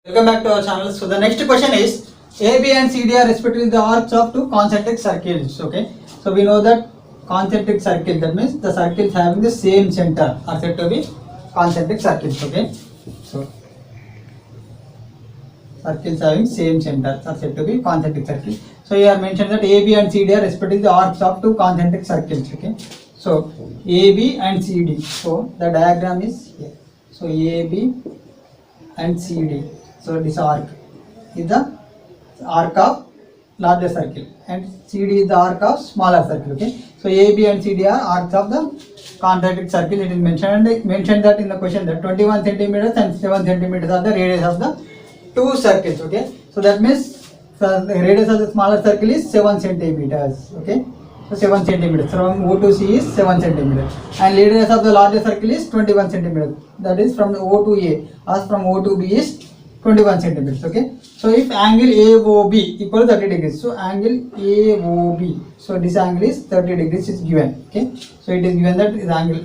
Welcome back to our channel. So the next question is AB and CD are respectively the arcs of two concentric circles. Okay. So we know that concentric circle, that means the circles having the same center are said to be concentric circles. Okay. So circles having same center are said to be concentric circles. So here mentioned that AB and CD are respectively the arcs of two concentric circles. Okay. So AB and CD. So the diagram is here. So AB and CD. So this arc is the arc of larger circle and CD is the arc of smaller circle. Okay. So AB and CD are arcs of the concentric circle. It is mentioned that in the question that 21 centimeters and 7 centimeters are the radius of the two circles. Okay. So that means the radius of the smaller circle is 7 centimeters. Okay. So 7 centimeters from O to C is 7 centimeters and radius of the larger circle is 21 centimeters. That is from O to A, as from O to B is 21 centimeters. Okay. So if angle AOB equal 30 degrees, so angle AOB, so this angle is 30 degrees is given. Okay. So it is given that is angle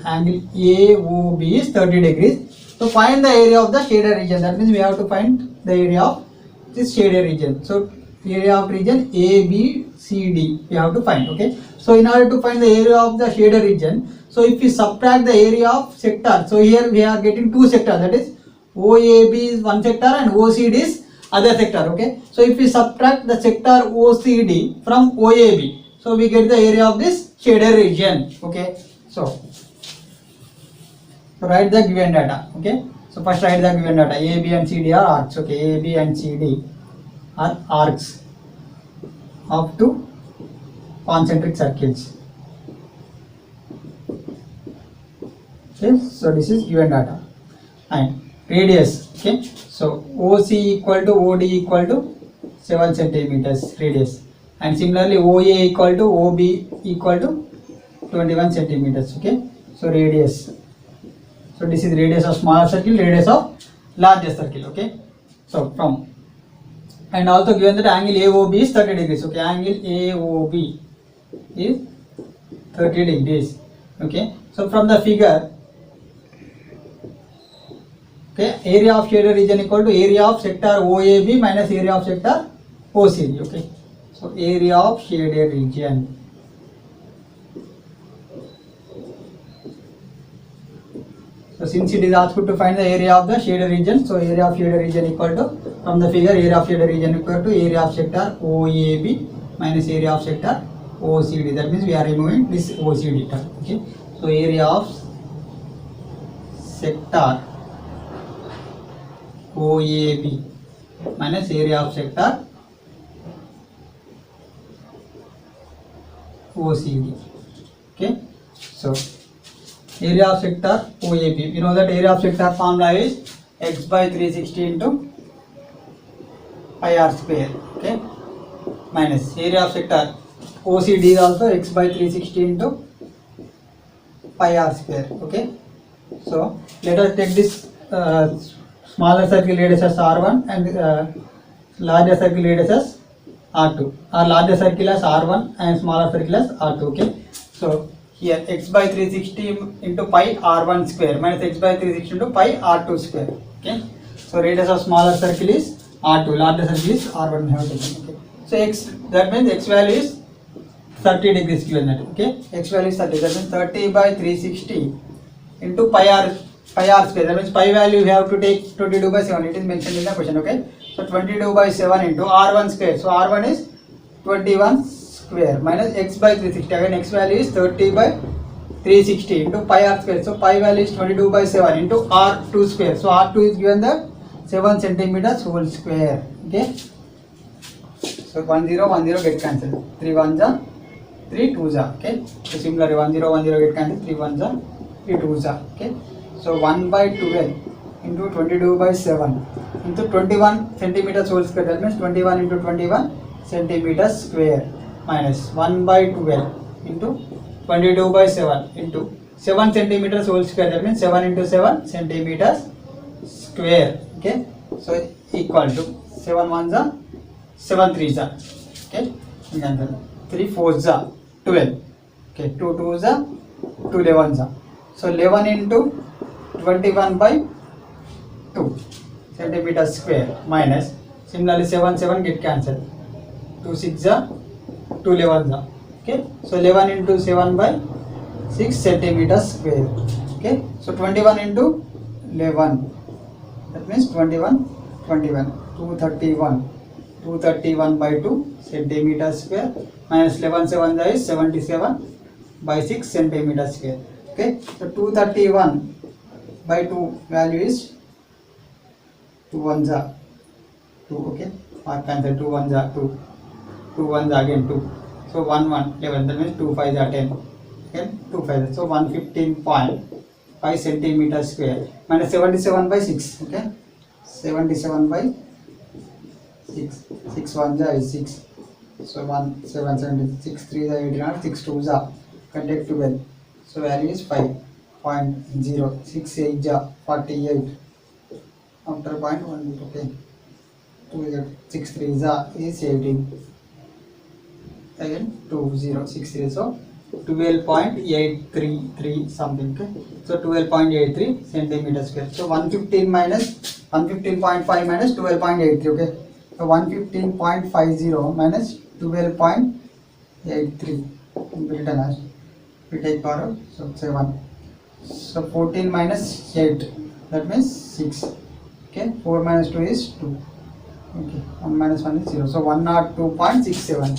AOB is 30 degrees. So find the area of the shaded region. That means we have to find the area of this shaded region. So area of region ABCD we have to find. Okay. So in order to find the area of the shaded region, so if we subtract the area of sector, so here we are getting two sectors, that is OAB is one sector and OCD is other sector. Okay. So if we subtract the sector OCD from OAB, so we get the area of this shaded region. Okay. So write the given data. Okay. So first write the given data. AB and CD are arcs. Okay. AB and CD are arcs of two concentric circles. Okay. So this is given data and radius. Okay. So OC equal to OD equal to 7 centimeters radius and similarly OA equal to OB equal to 21 centimeters. Okay. So radius. So this is radius of smaller circle, radius of larger circle. Okay. So from and also given that angle AOB is 30 degrees. Okay. Angle AOB is 30 degrees. Okay. So from the figure, okay, area of shaded region equal to area of sector OAB minus area of sector OCD. Okay. So area of shaded region. So since it is asked to find the area of the shaded region, so area of shaded region equal to, from the figure, area of shaded region equal to area of sector OAB minus area of sector OCD. That means we are removing this OCD term. Okay. So area of sector OAB minus area of sector OCD. Okay. So area of sector OAB. You know that area of sector formula is x by 360 into pi r square. Okay. Minus area of sector OCD is also x by 360 into pi r square. Okay. So let us take this smaller circle radius as R1 and larger circle radius as R2. Our larger circle as R1 and smaller circle as R2. Okay. So here x by 360 into pi R1 square minus x by 360 into pi R2 square. Okay. So radius of smaller circle is R2, larger circle is R1. We have taken. Okay. So x, that means x value is 30 degrees given that. Okay. X value is 30. That means 30 by 360 into pi r square. That means pi value we have to take 22 by 7. It is mentioned in the question. Okay. So 22 by 7 into R1 square. So R1 is 21 square minus x by 360. Again x value is 30 by 360 into pi r square. So pi value is 22 by 7 into R2 square. So R2 is given the 7 centimeters whole square. Okay. So 1 0 1 0 get cancelled. 3 1s are 3 2s are. Okay. So similarly 1 0 1 0 get cancelled. 3 1s are 3 2s are. Okay. So 1 by 12 into 22 by 7 into 21 centimeters whole square. That means 21 into 21 centimeters square minus 1 by 12 into 22 by 7 into 7 centimeters whole square. That means 7 into 7 centimeters square. Okay. So equal to 7 1s are 7 3s are. Okay. And 3 4s are 12. Okay. 2 2s are 2 11s are. So 11 into 21 by 2. centimeter square minus similarly 7 7 get cancelled, 2 6 are 2 11 are, okay. So 11 into 7 by 6 centimeter square, okay. So 21 into 11, that means 21 21 231 by 2 centimeter square minus 11 7 is 77 by 6 centimeter square, okay. So 231 by 2 value is 2 1s are 2, okay. Or cancel 2 1s are 2, 2 1s again 2, so 1 1 11, that means 2 5s are 10, okay. 2 5s, so 115.5 centimeter square minus 77 by 6, okay. 77 by 6, 6 1s are 6, so 1 7 7 6 3s are 18, 6 2s are, can take 12, so value is 5.0, 6 8s are 48 after 0.1, okay. 6 3s are is 18, again 2 0 6 3, so 12.833 something, okay. So 12.83 centimeter square, so 115 minus 115.5 minus 12.83, okay. So 115.50 minus 12.83 written as, we take power of, so 7, so 14 minus 8, that means 6, okay. 4 minus 2 is 2, okay. 1 minus 1 is 0, so 102.67,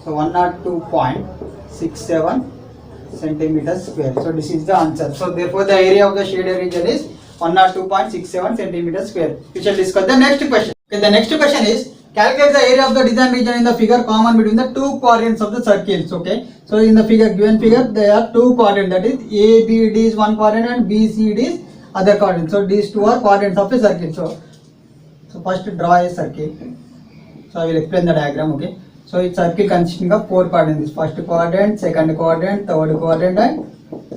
so 102.67 centimeter square, so this is the answer. So therefore the area of the shaded region is 102.67 centimeter square. We shall discuss the next question. Okay, the next question is calculate the area of the design region in the figure common between the two quadrants of the circles, okay. So in the figure, given figure, there are two quadrants, that is ABD is one quadrant and BCD is other quadrant. So these two are quadrants of a circle. So first draw a circle. So I will explain the diagram, okay. So it's circle consisting of four quadrants: first quadrant, second quadrant, third quadrant and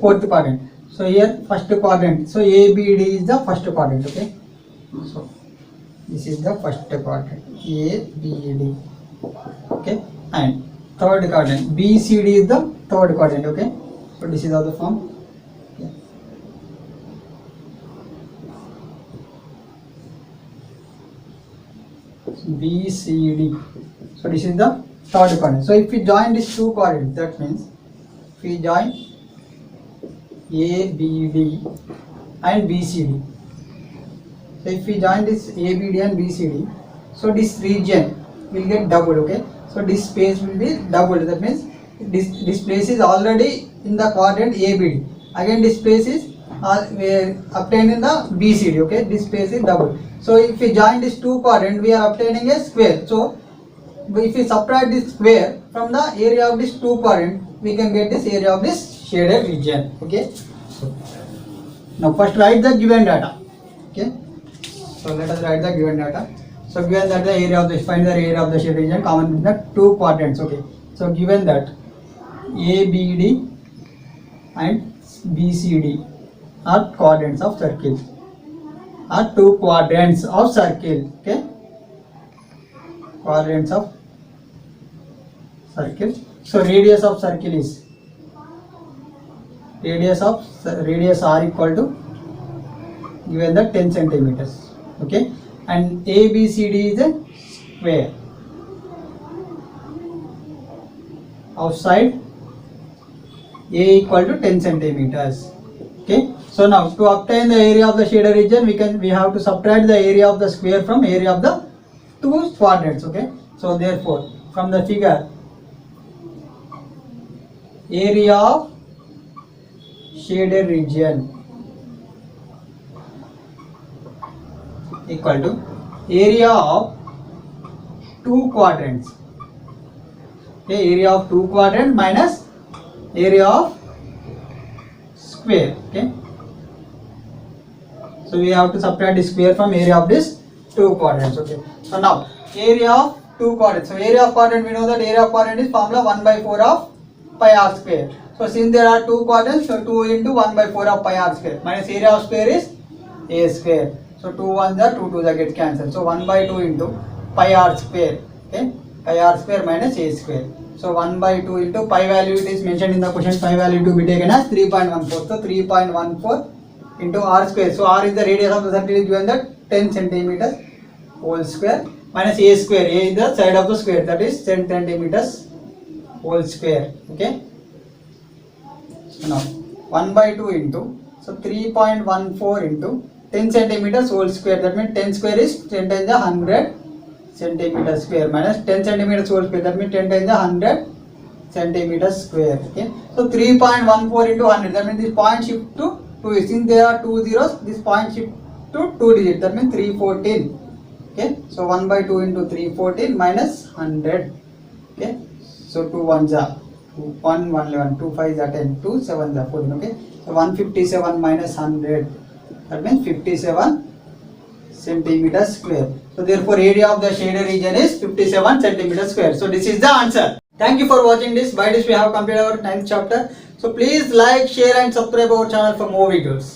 fourth quadrant. So here first quadrant, so ABD is the first quadrant, okay. So this is the first quadrant, ABD, okay. And third quadrant, BCD is the third quadrant, okay. So this is how the form, okay. BCD, so this is the third quadrant. So if we join these two quadrants, that means if we join ABD and BCD, so if we join this ABD and BCD, so this region will get doubled, okay. So this space will be doubled, that means this place is already in the quadrant ABD, again this space is obtained in the BCD, okay. This space is doubled. So if we join these two quadrants, we are obtaining a square. So if we subtract this square from the area of this two quadrant, we can get this area of this shaded region, okay. So now first write the given data, okay. So let us write the given data. So given that the area of the, find the area of the shaded region common between the two quadrants, okay. So given that ABD and BCD are quadrants of circle, are two quadrants of circle, okay. Quadrants of circle. So radius of circle is radius R equal to, given the 10 centimeters, okay. And ABCD is a square of side A equal to 10 centimeters, okay. So now to obtain the area of the shaded region, we have to subtract the area of the square from area of the two quadrants, okay. So therefore from the figure, area of shaded region equal to area of two quadrants, okay. Area of two quadrants minus area of square, okay. So we have to subtract the square from area of this two quadrants, okay. So now area of two quadrants, so area of quadrant, we know that area of quadrant is formula 1/4 of pi r square. So since there are two quadrants, so 2 into 1/4 of pi r square minus area of square is a square. So 2 1s are 2 2s are get cancelled. So 1/2 into pi r square, okay. Pi r square minus a square. So 1/2 into pi value, it is mentioned in the question, pi value to be taken as 3.14. So 3.14 into r square. So r is the radius of the circle, is given that 10 centimeters whole square minus a square. A is the side of the square, that is 10 centimeters whole square. Okay. So now 1 by 2 into, so 3.14 into 10 centimeters whole square, that means 10 square is 10 times the 100 centimeters square minus 10 centimeters whole square, that means 10 times the 100 centimeters square. Okay. So 3.14 into 100, that means this point shift to 2. Since there are 2 zeros, this point shift to 2 digits, that means 314. Okay. So 1 by 2 into 314 minus 100. Okay. So 2 1s are 1 1 11, 2 5s are 10, 2 7s are 14. Okay. So 157 minus 100, that means 57 centimeters square. So therefore area of the shaded region is 57 centimeters square. So this is the answer. Thank you for watching this. By this we have completed our 9th chapter. So please like, share and subscribe our channel for more videos.